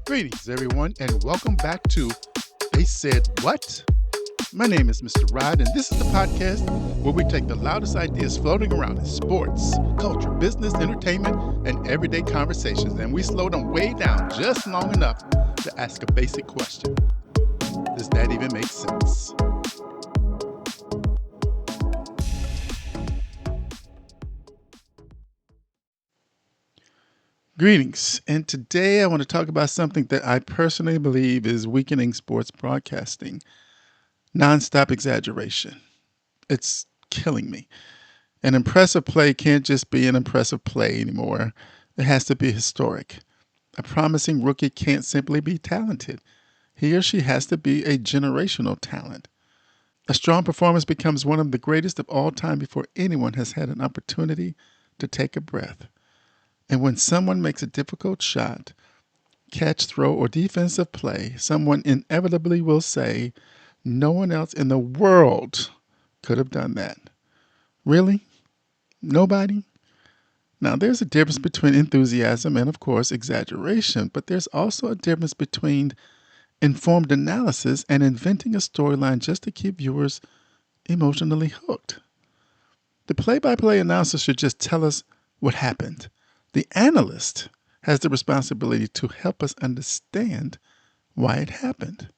Greetings, everyone, and welcome back to They Said What? My name is Mr. Rod, and this is the podcast where we take the loudest ideas floating around in sports, culture, business, entertainment, and everyday conversations, and we slow them way down just long enough to ask a basic question. Does that even make sense? Greetings, and today I want to talk about something that I personally believe is weakening sports broadcasting: nonstop exaggeration. It's killing me. An impressive play can't just be an impressive play anymore. It has to be historic. A promising rookie can't simply be talented. He or she has to be a generational talent. A strong performance becomes one of the greatest of all time before anyone has had an opportunity to take a breath. And when someone makes a difficult shot, catch, throw, or defensive play, someone inevitably will say, "No one else in the world could have done that." Really? Nobody? Now, there's a difference between enthusiasm and, of course, exaggeration, but there's also a difference between informed analysis and inventing a storyline just to keep viewers emotionally hooked. The play by play announcer should just tell us what happened. The analyst has the responsibility to help us understand why it happened.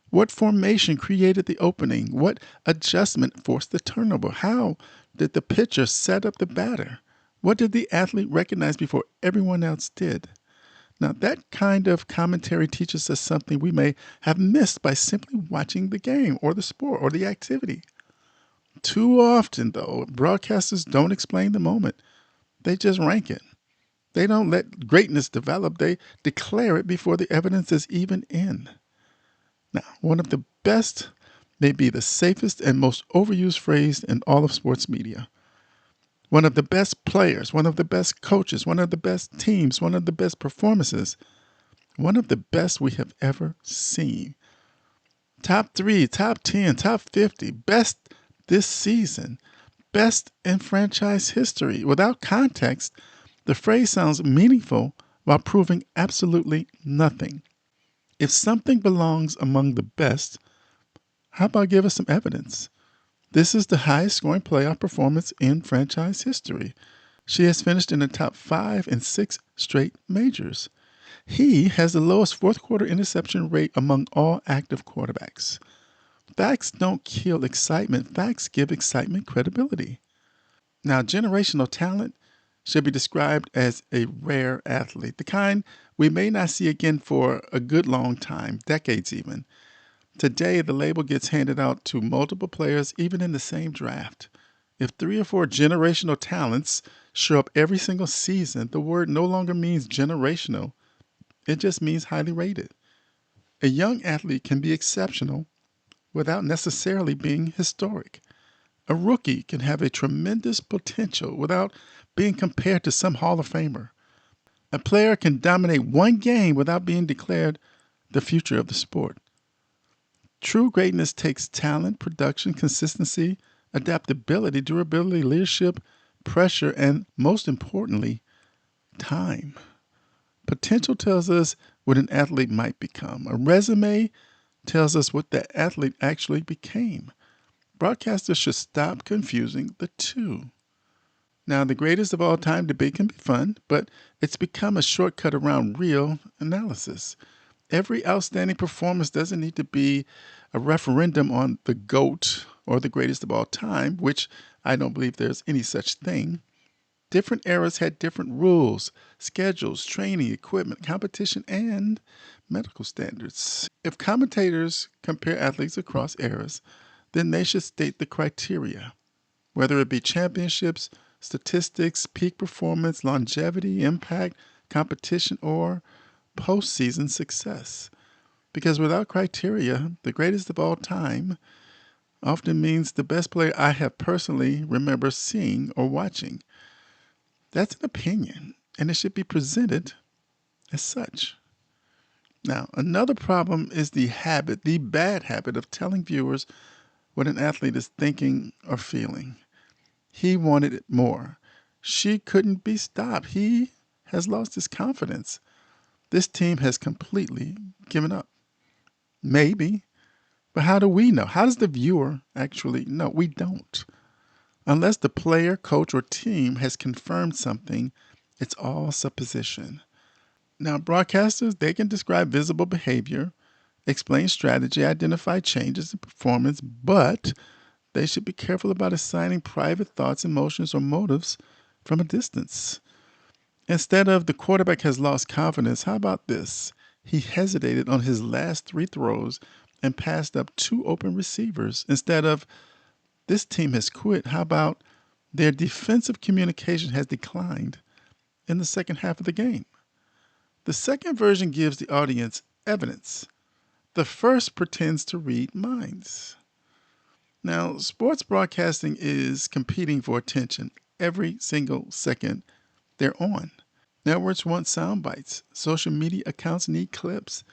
What formation created the opening? What adjustment forced the turnover? How did the pitcher set up the batter? What did the athlete recognize before everyone else did? Now, that kind of commentary teaches us something we may have missed by simply watching the game or the sport or the activity. Too often, though, broadcasters don't explain the moment. They just rank it. They don't let greatness develop. They declare it before the evidence is even in. Now, one of the best, maybe the safest and most overused phrase in all of sports media. One of the best players, one of the best coaches, one of the best teams, one of the best performances, one of the best we have ever seen. Top 3, top 10, top 50, best this season, best in franchise history. Without context, the phrase sounds meaningful while proving absolutely nothing. If something belongs among the best, how about give us some evidence? This is the highest scoring playoff performance in franchise history. She has finished in the top 5 in 6 straight majors. He has the lowest fourth quarter interception rate among all active quarterbacks. Facts don't kill excitement. Facts give excitement credibility. Now, generational talent should be described as a rare athlete, the kind we may not see again for a good long time, decades even. Today, the label gets handed out to multiple players, even in the same draft. If 3 or 4 generational talents show up every single season, the word no longer means generational. It just means highly rated. A young athlete can be exceptional without necessarily being historic. A rookie can have a tremendous potential without being compared to some Hall of Famer. A player can dominate one game without being declared the future of the sport. True greatness takes talent, production, consistency, adaptability, durability, leadership, pressure, and most importantly, time. Potential tells us what an athlete might become. A resume tells us what that athlete actually became. Broadcasters should stop confusing the two. Now, the greatest of all time debate can be fun, but it's become a shortcut around real analysis. Every outstanding performance doesn't need to be a referendum on the GOAT or the greatest of all time, which I don't believe there's any such thing. Different eras had different rules, schedules, training, equipment, competition, and medical standards. If commentators compare athletes across eras, then they should state the criteria, whether it be championships, statistics, peak performance, longevity, impact, competition, or postseason success. Because without criteria, the greatest of all time often means the best player I have personally remember seeing or watching. That's an opinion, and it should be presented as such. Now, another problem is the bad habit of telling viewers what an athlete is thinking or feeling. He wanted it more. She couldn't be stopped. He has lost his confidence. This team has completely given up. Maybe, but how do we know? How does the viewer actually know? We don't. Unless the player, coach, or team has confirmed something, it's all supposition. Now, broadcasters, they can describe visible behavior, explain strategy, identify changes in performance, but they should be careful about assigning private thoughts, emotions, or motives from a distance. Instead of the quarterback has lost confidence, how about this? He hesitated on his last three throws and passed up two open receivers. Instead of this team has quit, how about their defensive communication has declined in the second half of the game? The second version gives the audience evidence. The first pretends to read minds. Now, sports broadcasting is competing for attention every single second they're on. Networks want sound bites. Social media accounts need clips.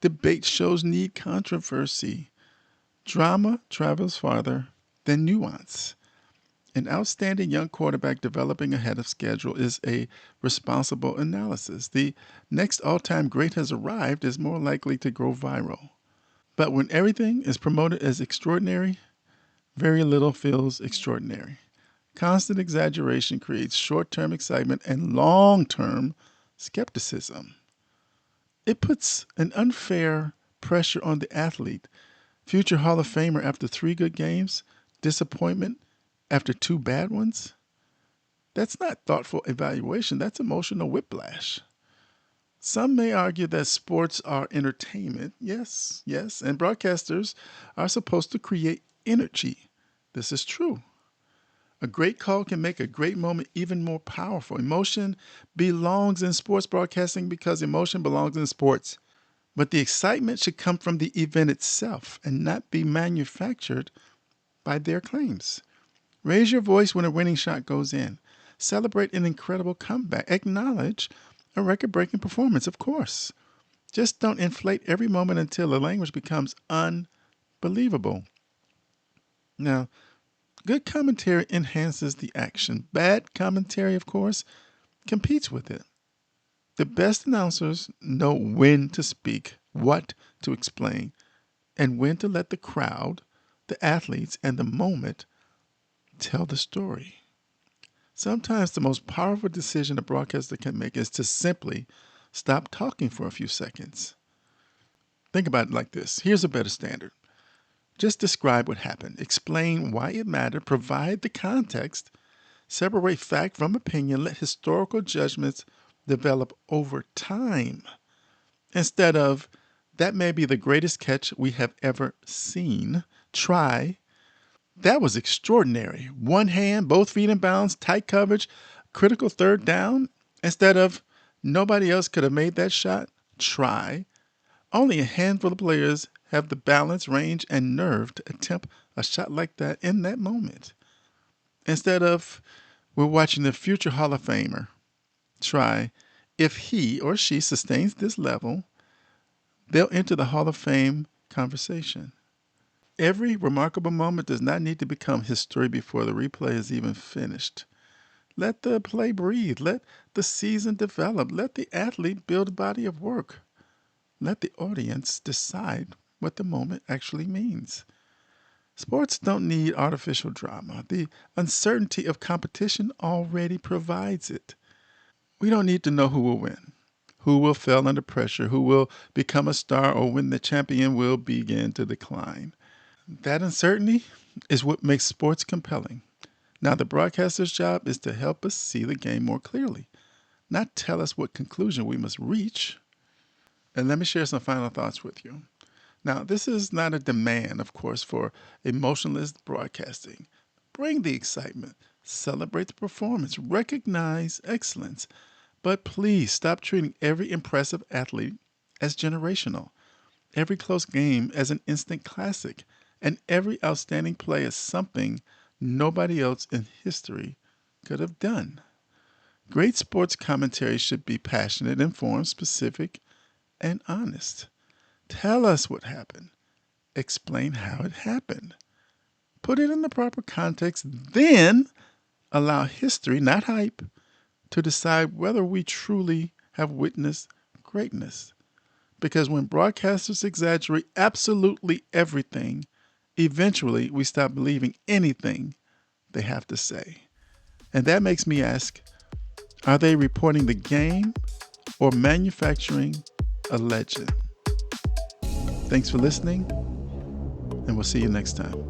Debate shows need controversy. Drama travels farther than nuance. An outstanding young quarterback developing ahead of schedule is a responsible analysis. The next all time great has arrived is more likely to grow viral. But when everything is promoted as extraordinary, very little feels extraordinary. Constant exaggeration creates short term excitement and long term skepticism. It puts an unfair pressure on the athlete. Future Hall of Famer after three good games, disappointment after two bad ones. That's not thoughtful evaluation, that's emotional whiplash. Some may argue that sports are entertainment. Yes, yes, and broadcasters are supposed to create energy. This is true. A great call can make a great moment even more powerful. Emotion belongs in sports broadcasting because emotion belongs in sports. But the excitement should come from the event itself and not be manufactured by their claims. Raise your voice when a winning shot goes in. Celebrate an incredible comeback. Acknowledge a record breaking performance, of course. Just don't inflate every moment until the language becomes unbelievable. Now, good commentary enhances the action. Bad commentary, of course, competes with it. The best announcers know when to speak, what to explain, and when to let the crowd, the athletes, and the moment tell the story. Sometimes the most powerful decision a broadcaster can make is to simply stop talking for a few seconds. Think about it like this. Here's a better standard. Just describe what happened, explain why it mattered, provide the context, separate fact from opinion, let historical judgments develop over time. Instead of, that may be the greatest catch we have ever seen, try, that was extraordinary. One hand, both feet in bounds, tight coverage, critical third down. Instead of, nobody else could have made that shot, try, only a handful of players have the balance, range, and nerve to attempt a shot like that in that moment. Instead of, we're watching the future Hall of Famer try, if he or she sustains this level, they'll enter the Hall of Fame conversation. Every remarkable moment does not need to become history before the replay is even finished. Let the play breathe. Let the season develop. Let the athlete build a body of work. Let the audience decide what the moment actually means. Sports don't need artificial drama. The uncertainty of competition already provides it. We don't need to know who will win, who will fail under pressure, who will become a star, or when the champion will begin to decline. That uncertainty is what makes sports compelling. Now, the broadcaster's job is to help us see the game more clearly, not tell us what conclusion we must reach. And let me share some final thoughts with you. Now, this is not a demand, of course, for emotionless broadcasting. Bring the excitement, celebrate the performance, recognize excellence, but please stop treating every impressive athlete as generational, every close game as an instant classic, and every outstanding play as something nobody else in history could have done. Great sports commentary should be passionate, informed, specific, and honest. Tell us what happened. Explain how it happened. Put it in the proper context, then allow history, not hype, to decide whether we truly have witnessed greatness. Because when broadcasters exaggerate absolutely everything, eventually we stop believing anything they have to say. And that makes me ask, are they reporting the game or manufacturing a legend? Thanks for listening, and we'll see you next time.